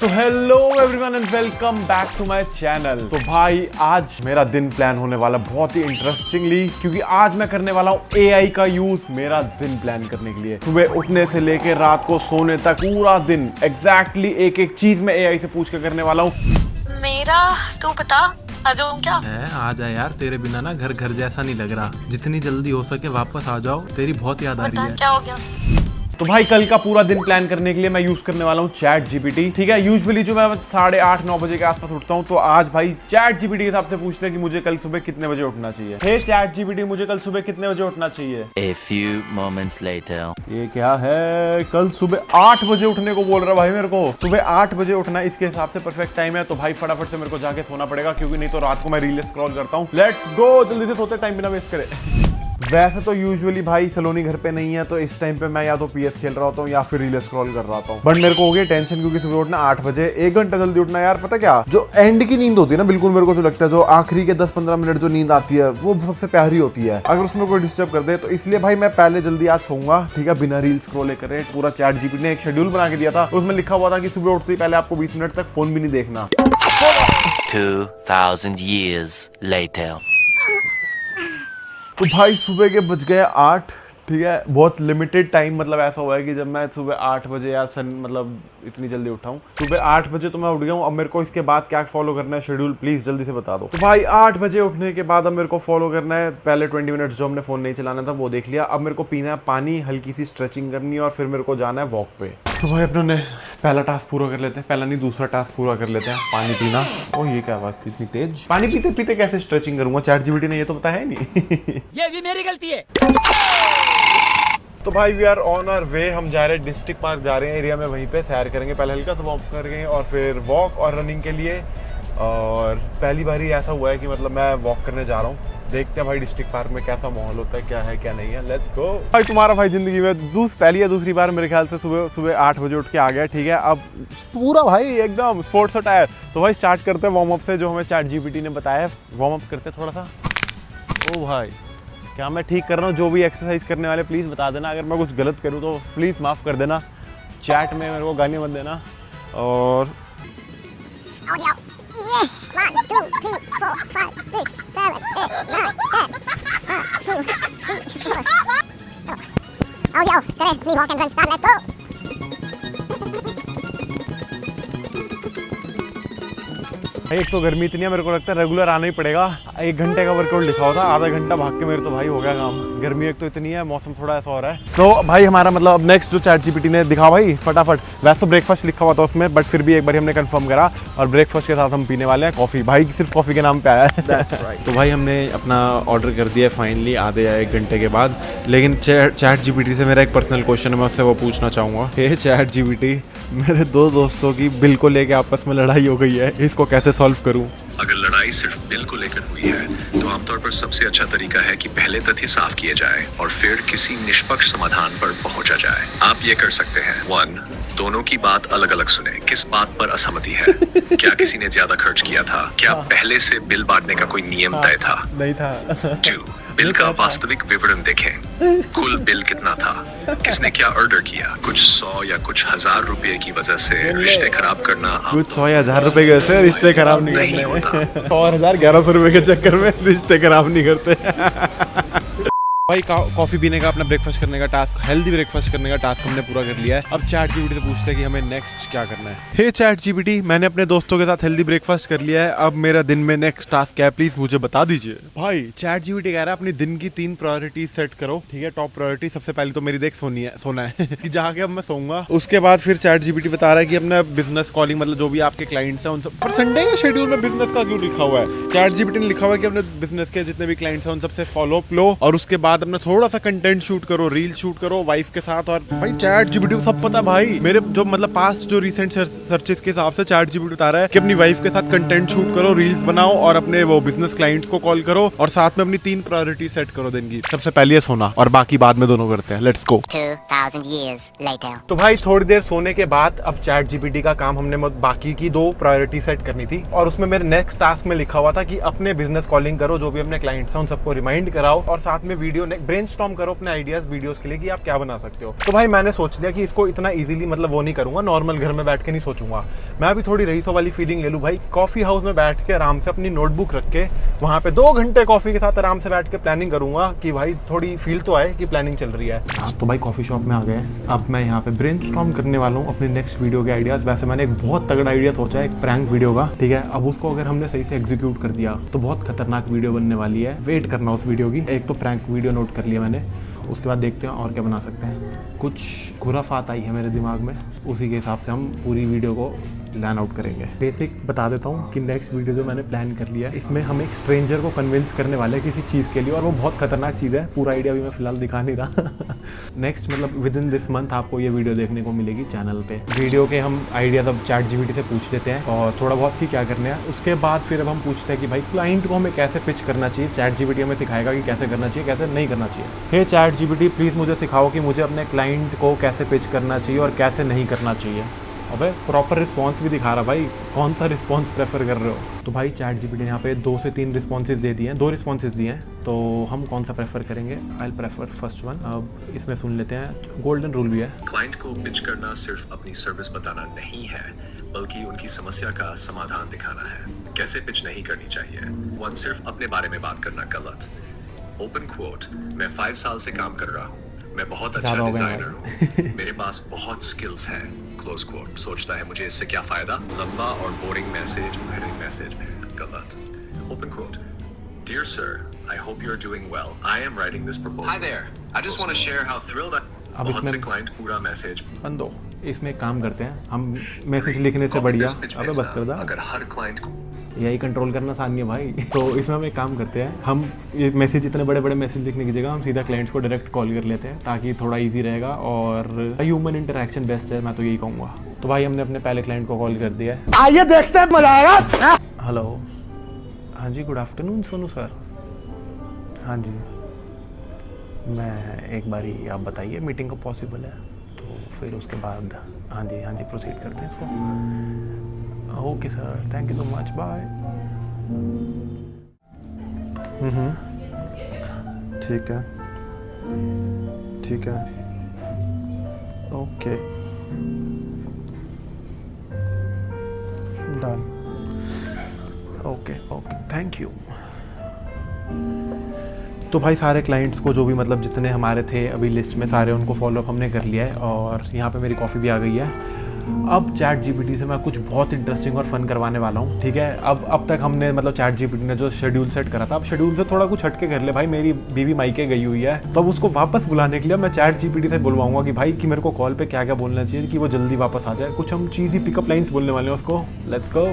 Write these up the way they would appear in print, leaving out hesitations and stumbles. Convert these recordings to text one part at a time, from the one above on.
तो hello everyone and welcome back to my channel. तो भाई आज मेरा दिन प्लान होने वाला बहुत ही इंटरेस्टिंगली, क्योंकि आज मैं करने वाला हूँ एआई का यूज मेरा दिन प्लान करने के लिए। सुबह उठने से लेके रात को सोने तक पूरा दिन एग्जैक्टली एक एक चीज मैं एआई से पूछ के करने वाला हूँ। मेरा तू बता, आ जाऊँ क्या? आ जा यार, तेरे बिना ना घर घर जैसा नहीं लग रहा। जितनी जल्दी हो सके वापस आ जाओ, तेरी बहुत याद आ रही है। क्या हो गया? तो भाई कल का पूरा दिन प्लान करने के लिए मैं यूज करने वाला हूँ चैट जीपीटी। ठीक है, यूजुअली जो मैं 8:30-9 बजे के आसपास उठता हूँ, तो आज भाई चैट जीपीटी के हिसाब से पूछते हैं कि मुझे कल सुबह कितने बजे उठना चाहिए। हे चैट जीपीटी, मुझे कल सुबह कितने बजे उठना चाहिए? A few moments later. ये क्या है, कल सुबह 8 बजे उठने को बोल रहा भाई मेरे को। सुबह 8 बजे उठना इसके हिसाब से परफेक्ट टाइम है। तो भाई फटाफट से मेरे को जाके सोना पड़ेगा, क्योंकि नहीं तो रात को मैं रील स्क्रॉल करता हूँ। लेट्स गो, जल्दी से सोते, टाइम बिना वेस्ट करे। वैसे तो यूजुअली भाई सलोनी घर पे नहीं है, तो इस टाइम पे मैं या तो पीएस खेल रहा होता हूँ या फिर रील स्क्रॉल कर रहा हूँ। बट मेरे को हो गई टेंशन, क्योंकि सुबह उठना 8 बजे, 1 घंटा जल्दी उठना। यार पता क्या, जो एंड की नींद होती है ना, बिल्कुल मेरे को जो लगता है, जो आखिरी के 10-15 मिनट जो नींद आती है, वो सबसे प्यारी होती है। अगर उसमें कोई डिस्टर्ब कर दे, तो इसलिए भाई मैं पहले जल्दी आज सोऊंगा। ठीक है, बिना रील स्क्रॉल करे। पूरा चैट जीपीटी ने एक शेड्यूल बना के दिया था, उसमें लिखा हुआ था कि सुबह उठते ही पहले आपको 20 मिनट तक फोन भी नहीं देखना। 2000 years later. तो भाई सुबह के बज गए 8। ठीक है, बहुत लिमिटेड टाइम, मतलब ऐसा हुआ है कि जब मैं सुबह 8 बजे या मतलब इतनी जल्दी उठा हूँ। सुबह 8 बजे तो मैं उठ गया हूँ। अब मेरे को इसके बाद क्या फॉलो करना है शेड्यूल, प्लीज जल्दी से बता दो। तो भाई 8 बजे उठने के बाद अब मेरे को फॉलो करना है, पहले 20 मिनट्स जो हमने फोन नहीं चलाना था वो देख लिया। अब मेरे को पीना है पानी, हल्की सी स्ट्रेचिंग करनी है, और फिर मेरे को जाना है वॉक पे। तो भाई अपने पहला टास्क पूरा कर लेते हैं, पहला नहीं दूसरा टास्क पूरा कर लेते हैं। पानी पीना। ओ ये क्या बात थी इतनी तेज? पानी पीते पीते कैसे स्ट्रेचिंग करूंगा? चैट जीपीटी ने ये तो बताया नहीं। ये भी मेरी गलती है। तो भाई we are on our way, हम जा रहे हैं डिस्ट्रिक्ट पार्क जा रहे हैं एरिया में, वहीं पे सैर करेंगे। पहले हल्का सा वॉक करेंगे और फिर वॉक और रनिंग के लिए। और पहली बार ही ऐसा हुआ है कि मतलब मैं वॉक करने जा रहा हूँ। देखते हैं भाई डिस्ट्रिक्ट पार्क में कैसा माहौल होता है, क्या है क्या नहीं है। Let's go. भाई तुम्हारा भाई जिंदगी में पहली या दूसरी बार मेरे ख्याल से सुबह 8 बजे उठ के आ गया। ठीक है, अब पूरा भाई एकदम स्पोर्ट्स अटायर। तो भाई स्टार्ट करते हैं वार्म अप से, जो हमें चैट जीपीटी ने बताया है। वार्म अप करते हैं थोड़ा सा। ओ भाई क्या मैं ठीक कर रहा हूँ? जो भी एक्सरसाइज करने वाले प्लीज़ बता देना, अगर मैं कुछ गलत करूँ तो प्लीज़ माफ़ कर देना। चैट में मेरे को गाली मत देना। और एक तो गर्मी इतनी है, मेरे को लगता है रेगुलर आना ही पड़ेगा। 1 घंटे का वर्कआउट लिखा होता, आधा घंटा भाग के मेरे तो भाई हो गया काम। गर्मी एक तो इतनी है, मौसम थोड़ा ऐसा हो रहा है। तो भाई हमारा मतलब अब नेक्स्ट जो चैट जीपीटी ने दिखा भाई फटाफट। वैसे तो ब्रेकफास्ट लिखा हुआ था उसमें, बट फिर भी एक बार हमने कंफर्म करा, और ब्रेकफास्ट के साथ हम पीने वाले हैं कॉफी। भाई सिर्फ कॉफी के नाम पे आया है। तो भाई हमने अपना ऑर्डर कर दिया फाइनली, आधे या 1 घंटे के बाद। लेकिन चैट जीपीटी से मेरा एक पर्सनल क्वेश्चन है, मैं उससे वो पूछना चाहूँगा। हे चैट जीपीटी, मेरे 2 दोस्तों की बिल को लेके आपस में लड़ाई हो गई है, इसको कैसे सॉल्व करूँ? अगर लड़ाई सिर्फ बिल को लेकर हुई है, तो आमतौर पर सबसे अच्छा तरीका है कि पहले तथ्य साफ किए जाए और फिर किसी निष्पक्ष समाधान पर पहुंचा जाए। आप ये कर सकते हैं। 1, दोनों की बात अलग अलग सुने। किस बात पर असहमति है? क्या किसी ने ज्यादा खर्च किया था? क्या पहले से बिल बांटने का कोई नियम तय था? नहीं था। 2, बिल का वास्तविक विवरण देखें। कुल बिल कितना था? किसने क्या ऑर्डर किया? कुछ 100 या कुछ 1000 रुपए की वजह से रिश्ते खराब करना कुछ 100 या 1000 रुपए के वैसे रिश्ते खराब नहीं करते। 100 और 1000 1100 रुपए के चक्कर में रिश्ते खराब नहीं करते। भाई कॉफी पीने का, अपना ब्रेकफास्ट करने का टास्क, हेल्दी ब्रेकफास्ट करने का टास्क हमने पूरा कर लिया है। अब चैट जीपीटी से पूछते हैं कि हमें नेक्स्ट क्या करना है। हे चैट जीपीटी, मैंने अपने दोस्तों के साथ हेल्दी ब्रेकफास्ट कर लिया है, अब मेरा दिन में नेक्स्ट टास्क क्या है, प्लीज मुझे बता दीजिए। भाई चैट जीपीटी कह रहा है अपनी दिन की 3 प्रायोरिटीज सेट करो। ठीक है, टॉप प्रायोरिटी सबसे पहले तो मेरी देख सोना है कि जहाँ के अब मैं सोऊंगा। उसके बाद फिर चैट जीपीटी बता रहा है कि अपना बिजनेस कॉलिंग, मतलब जो भी आपके क्लाइंट्स हैं उन सब पर। संडे का शेड्यूल में बिजनेस का क्यों लिखा हुआ है? चैट जीपीटी ने लिखा हुआ है कि अपने बिजनेस के जितने भी क्लाइंट्स हैं उन सबसे फॉलो अप लो, और उसके बाद अपना थोड़ा सा कंटेंट शूट करो, रील शूट करो वाइफ के साथ। और भाई चैट जीपीटी को सब पता भाई, मेरे जो मतलब पास्ट जो रिसेंट सर्चेस के हिसाब से चैट जीपीटी बता रहा है कि अपनी वाइफ के साथ कंटेंट शूट करो, रील्स बनाओ, और अपने वो बिजनेस क्लाइंट्स को कॉल करो, और साथ में अपनी 3 प्रायोरिटी सेट करो दिन की। सबसे पहले ये सोना, और बाकी बाद में दोनों करते हैं। Let's go. 2000 years later. तो भाई थोड़ी देर सोने के बाद अब चैट जीपीटी का काम हमने बाकी की 2 प्रायोरिटी सेट करनी थी, और उसमें मेरे नेक्स्ट टास्क में लिखा हुआ था कि अपने बिजनेस कॉलिंग करो, जो भी अपने क्लाइंट्स हैं उन सबको रिमाइंड कराओ, और साथ में वीडियो ब्रेनस्टॉर्म करो अपने आइडियाज वीडियोस के लिए कि आप क्या बना सकते हो। तो भाई मैंने सोच लिया कि इसको इतना इजीली मतलब वो नहीं करूंगा, नॉर्मल घर में बैठ के नहीं सोचूंगा, मैं भी थोड़ी रईसों वाली फीलिंग ले लूँ भाई। कॉफी हाउस में बैठ के आराम से अपनी नोटबुक रख के वहाँ पे 2 घंटे कॉफी के साथ आराम से बैठ के प्लानिंग करूंगा कि भाई थोड़ी फील तो आए कि प्लानिंग चल रही है। तो भाई कॉफी शॉप में आ गए, अब मैं यहाँ पे ब्रेनस्टॉर्म करने वाला हूँ अपने नेक्स्ट वीडियो के आइडियाज। वैसे मैंने एक बहुत तगड़ा आइडिया सोचा है, एक प्रैंक वीडियो का, ठीक है। अब उसको अगर हमने सही से एग्जीक्यूट कर दिया तो बहुत खतरनाक वीडियो बनने वाली है, वेट करना उस वीडियो की। एक तो प्रैंक वीडियो नोट कर लिया मैंने, उसके बाद देखते हैं और क्या बना सकते हैं। कुछ खुराफात आई है मेरे दिमाग में, उसी के हिसाब से हम पूरी वीडियो को प्लान आउट करेंगे। बेसिक बता देता हूँ कि नेक्स्ट वीडियो जो मैंने प्लान कर लिया है, इसमें हम एक स्ट्रेंजर को कन्विंस करने वाले हैं किसी चीज़ के लिए, और वो बहुत खतरनाक चीज़ है। पूरा आइडिया भी मैं फिलहाल दिखा नहीं रहा। नेक्स्ट मतलब विद इन दिस मंथ आपको ये वीडियो देखने को मिलेगी चैनल पे। वीडियो के हम आइडिया तब ChatGPT से पूछ लेते हैं और थोड़ा बहुत कि क्या करने हैं। उसके बाद फिर अब हम पूछते हैं कि भाई क्लाइंट को हमें कैसे पिच करना चाहिए। ChatGPT हमें सिखाएगा कि कैसे करना चाहिए, कैसे नहीं करना चाहिए। हे ChatGPT प्लीज़ मुझे सिखाओ कि मुझे अपने क्लाइंट को कैसे पिच करना चाहिए और कैसे नहीं करना चाहिए। अबे प्रॉपर रिस्पॉन्स भी दिखा रहा भाई, कौन सा रिस्पॉन्स प्रेफर कर रहे हो। तो भाई ChatGPT ने यहाँ पे 2 से 3 रिस्पॉन्सेज दे दिए हैं, 2 रिस्पॉन्सेज दिए हैं, तो हम कौन सा प्रेफर करेंगे। I prefer first one. अब इसमें सुन लेते हैं, गोल्डन रूल भी है। क्लाइंट को पिच करना सिर्फ अपनी सर्विस बताना नहीं है, बल्कि उनकी समस्या का समाधान दिखाना है। कैसे पिच नहीं करनी चाहिए। 1 सिर्फ अपने बारे में बात करना गलत। ओपन कोट, मैं 5 साल से काम कर रहा हूँ, मैं बहुत अच्छा डिजाइनर हूँ, मेरे पास बहुत स्किल्स हैं। क्लोज कोट, सोचता है मुझे इससे क्या फायदा। लंबा और बोरिंग मैसेज भरे मैसेज में गलत। Open quote, dear sir, I hope you are doing well, I am writing this proposal, hi there, I just want to share how thrilled I. बहुत से क्लाइंट पूरा मैसेज बंदो। इसमें एक काम करते हैं हम, मैसेज लिखने से बढ़िया, अबे बस कर दा, अगर हर क्लाइंट को यही कंट्रोल करना आसान नहीं है भाई। तो इसमें हम एक काम करते हैं, हम ये मैसेज, इतने बड़े बड़े मैसेज लिखने की जगह हम सीधा क्लाइंट्स को डायरेक्ट कॉल कर लेते हैं, ताकि थोड़ा इजी रहेगा और ह्यूमन इंटरेक्शन बेस्ट है, मैं तो यही कहूँगा। तो भाई हमने अपने पहले क्लाइंट को कॉल कर दिया है, आइए देखते हैं, मजा आएगा। हेलो, हाँ जी, गुड आफ्टरनून सोनू सर। हाँ जी, मैं एक बारी आप बताइए मीटिंग को पॉसिबल है तो फिर उसके बाद हाँ जी प्रोसीड करते हैं इसको। Okay sir, thank you so much, bye. ठीक है, ठीक है, okay, done, okay okay, thank you. तो भाई सारे क्लाइंट्स को जो भी मतलब जितने हमारे थे अभी लिस्ट में, सारे उनको फॉलोअप हमने कर लिया है और यहाँ पे मेरी कॉफ़ी भी आ गई है। अब ChatGPT से मैं कुछ बहुत इंटरेस्टिंग और फन करवाने वाला हूँ, ठीक है। अब तक हमने मतलब ChatGPT ने जो शेड्यूल सेट करा था, अब शेड्यूल से थोड़ा कुछ हटके कर ले भाई। मेरी बीवी मायके गई हुई है, तो अब उसको वापस बुलाने के लिए मैं ChatGPT से बुलवाऊंगा कि भाई कि मेरे को कॉल पे क्या क्या बोलना चाहिए कि वो जल्दी वापस आ जाए। कुछ हम चीज़ी पिकअप लाइन्स बोलने वाले हैं उसको, लेट्स गो।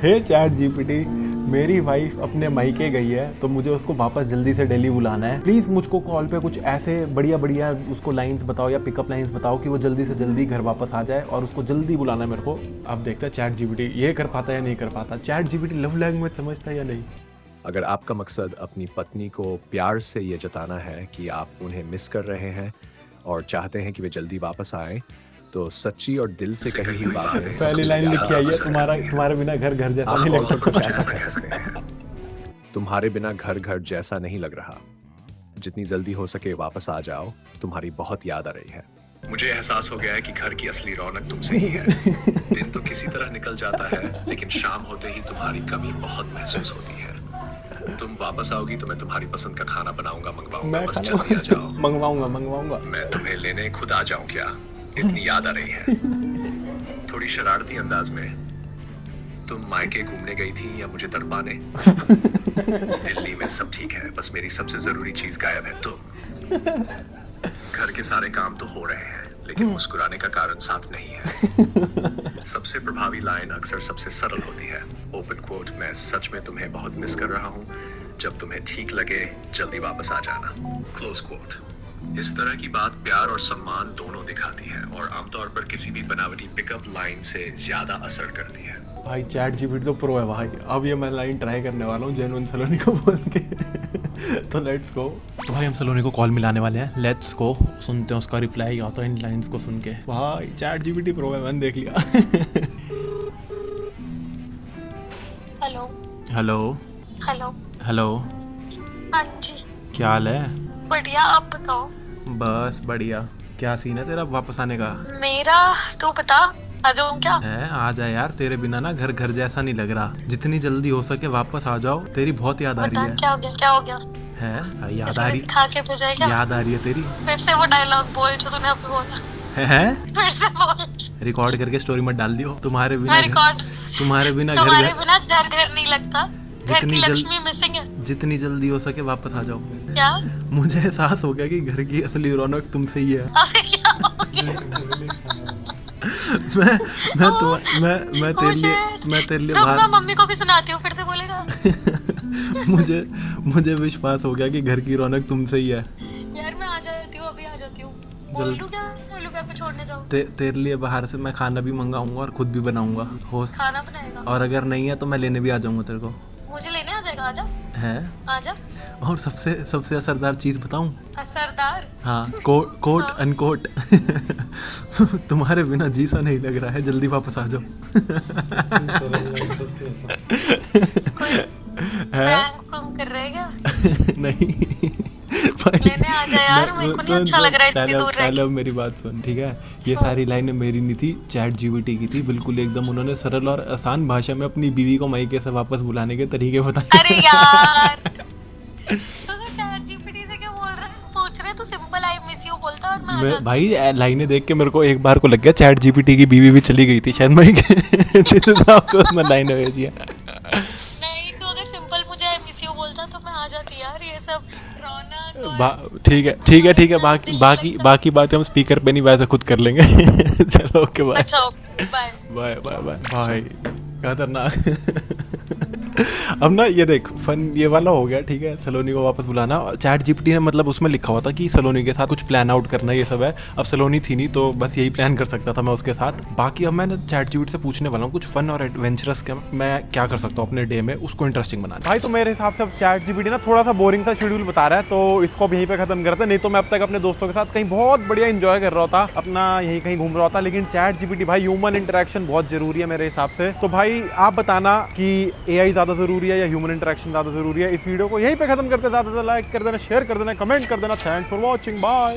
हे ChatGPT, मेरी वाइफ अपने मायके गई है तो मुझे उसको वापस जल्दी से दिल्ली बुलाना है। प्लीज़ मुझको कॉल पे कुछ ऐसे बढ़िया बढ़िया उसको लाइंस बताओ या पिकअप लाइंस बताओ कि वो जल्दी से जल्दी घर वापस आ जाए, और उसको जल्दी बुलाना है मेरे को। अब देखते हैं ChatGPT ये कर पाता है या नहीं कर पाता। ChatGPT लव लैंग्वेज समझता है या नहीं। अगर आपका मकसद अपनी पत्नी को प्यार से ये जताना है कि आप उन्हें मिस कर रहे हैं और चाहते हैं कि वे जल्दी वापस आएं, तो सच्ची और दिल से कही हुई बात है। पहली लाइन लिखी आई है, तुम्हारे बिना घर घर जैसा नहीं लग कुछ ऐसा कह सकते हैं, तुम्हारे बिना घर घर जैसा नहीं लग रहा, जितनी जल्दी हो सके वापस आ जाओ, तुम्हारी बहुत याद आ रही है। मुझे एहसास हो गया है कि घर की असली रौनक तुमसे ही है। दिन तो किसी तरह निकल जाता है, लेकिन शाम होते ही तुम्हारी कमी बहुत महसूस होती है। तुम वापस आओगी तो मैं तुम्हारी पसंद का खाना बनाऊंगा, मंगवाऊंगा, बस जल्दी आ जाओ। मंगवाऊंगा। मैं तुम्हें लेने खुद आ जाऊं क्या? इतनी याद आ रही है। थोड़ी शरारती अंदाज में, तुम मायके घूमने गई थी या मुझे तड़पाने? दिल्ली में सब ठीक है, बस मेरी सबसे जरूरी चीज गायब है, तुम। घर के सारे काम तो हो रहे हैं, लेकिन मुस्कुराने का कारण साथ नहीं है। सबसे प्रभावी लाइन अक्सर सबसे सरल होती है। ओपन कोट, मैं सच में तुम्हें बहुत मिस कर रहा हूँ, जब तुम्हें ठीक लगे जल्दी वापस आ जाना। Close quote. इस तरह की बात प्यार और सम्मान दोनों दिखाती है और आमतौर पर किसी भी बनावटी पिकअप लाइन से ज्यादा असर करती है। भाई ChatGPT तो प्रो है भाई। अब ये मैं लाइन ट्राई करने वाला हूँ जेनुइन सलोनी को बोल के। तो लेट्स गो। तो भाई हम सलोनी को कॉल मिलाने वाले हैं, लेट्स गो। सुनते हैं उसका रिप्लाई क्या होता है इन लाइंस को सुन के। भाई ChatGPT प्रो है, मैंने देख लिया। Hello hello hello hello. हाँ जी, क्या हाल है? बढ़िया, आप बताओ। बस बढ़िया। क्या सीन है तेरा वापस आने का? मेरा तू बता, आ जाऊँ क्या? है आ जा यार, तेरे बिना ना घर घर जैसा नहीं लग रहा। जितनी जल्दी हो सके वापस आ जाओ, तेरी बहुत याद आ बता रही है। क्या हो गया, क्या हो गया? है याद इसमें आ रही, सिखा के भेजा है क्या? याद आ रही है तेरी? फिर से वो डायलॉग बोल जो तूने अभी बोला। है फिर से बोल। रिकॉर्ड करके स्टोरी मत डाल दियो। तुम्हारे बिना मैं रिकॉर्ड, तुम्हारे बिना तुम्हारे घर बिना घर घर नहीं लगता। घर की जितनी जल्द- लक्ष्मी मिसिंग है। जितनी जल्दी हो सके वापस आ जाओ। क्या? मुझे एहसास हो गया कि घर की असली रौनक तुमसे ही है। अबे क्या हो गया? मैं तेरे लिए रुक, मैं बाहर मम्मी को भी सुनाती हूँ, फिर से बोलेगा। मुझे विश्वास हो गया कि घर की रौनक तुमसे ही है। यार मैं आ जाती हूँ, अभी आ जाती हूँ। बोल जल्द- दूँ क्या? बोलूँ क्या पे छोड़ने जाऊँ? तेरे लिए बाहर से मैं खाना भी मंगाऊंगा और खुद भी बनाऊंगा हो। खाना बनाएगा? और अगर नहीं है तो मैं लेने भी आ जाऊंगा तेरे को। मुझे लेने आ जाएगा? आजा, है आजा। और सबसे सबसे असरदार चीज बताऊं? असरदार? हाँ, कोट अनकोट। तुम्हारे बिना जी सा नहीं लग रहा है, जल्दी वापस आ जाओ। प्रैंक कर रहे हैं क्या? नहीं लेने आ जा यार, मेरे को नहीं अच्छा लग रहा है इतनी दूर रह पहले के। अब मेरी बात सुन, ठीक है? ये सारी लाइनें मेरी नहीं थी, चैट जीपीटी की थी। बिल्कुल एकदम उन्होंने सरल और आसान भाषा में अपनी बीवी को मायके से वापस बुलाने के तरीके बताए। अरे यार, तो चैट जीपीटी से क्या बोल रहा है? पूछ रहे तो सिंपल आई मिस यू बोलता और मैं आ मैं जाती। भाई लाइनें देख के मेरे को एक बार को लग गया चैट जीपीटी की बीवी भी चली गई थी शायद। मैं सीधे साफ तो उसमें लाइनें भेजी है। नहीं तो अगर सिंपल मुझे आई मिस यू बोलता तो मैं आ जाती यार। ये सब रौनक और- ठीक है। बाकी बातें हम स्पीकर पे नहीं, वैसे खुद कर लेंगे। चलो ओके बाय अच्छा okay, bye. Bye bye bye bye. खतरनाक। अब ना ये देख, फन ये वाला हो गया, ठीक है? सलोनी को वापस बुलाना। चैट जीपीटी ने मतलब उसमें लिखा हुआ था कि सलोनी के साथ कुछ प्लान आउट करना, ये सब है। अब सलोनी थी नहीं तो बस यही प्लान कर सकता था मैं उसके साथ। बाकी अब मैं ना चैट जीपीटी से पूछने वाला हूँ कुछ फन और एडवेंचरस का मैं क्या कर सकता हूँ अपने डे में, उसको इंटरेस्टिंग बनाना। भाई तो मेरे हिसाब से अब चैट जीपीटी ना थोड़ा सा बोरिंग सा शेड्यूल बता रहा है, तो इसको भी यहीं पे खत्म करते हैं। नहीं तो मैं अब तक अपने दोस्तों के साथ कहीं बहुत बढ़िया एंजॉय कर रहा था, अपना यहीं कहीं घूम रहा था। लेकिन चैट जीपीटी भाई, ह्यूमन इंटरेक्शन बहुत जरूरी है मेरे हिसाब से। तो भाई आप बताना कि एआई ज्यादा जरूरी है या ह्यूमन इंटरेक्शन ज्यादा जरूरी है? इस वीडियो को यहीं पे खत्म करते, ज्यादा से लाइक कर देना, शेयर कर देना, कमेंट कर देना। Thanks for watching, bye.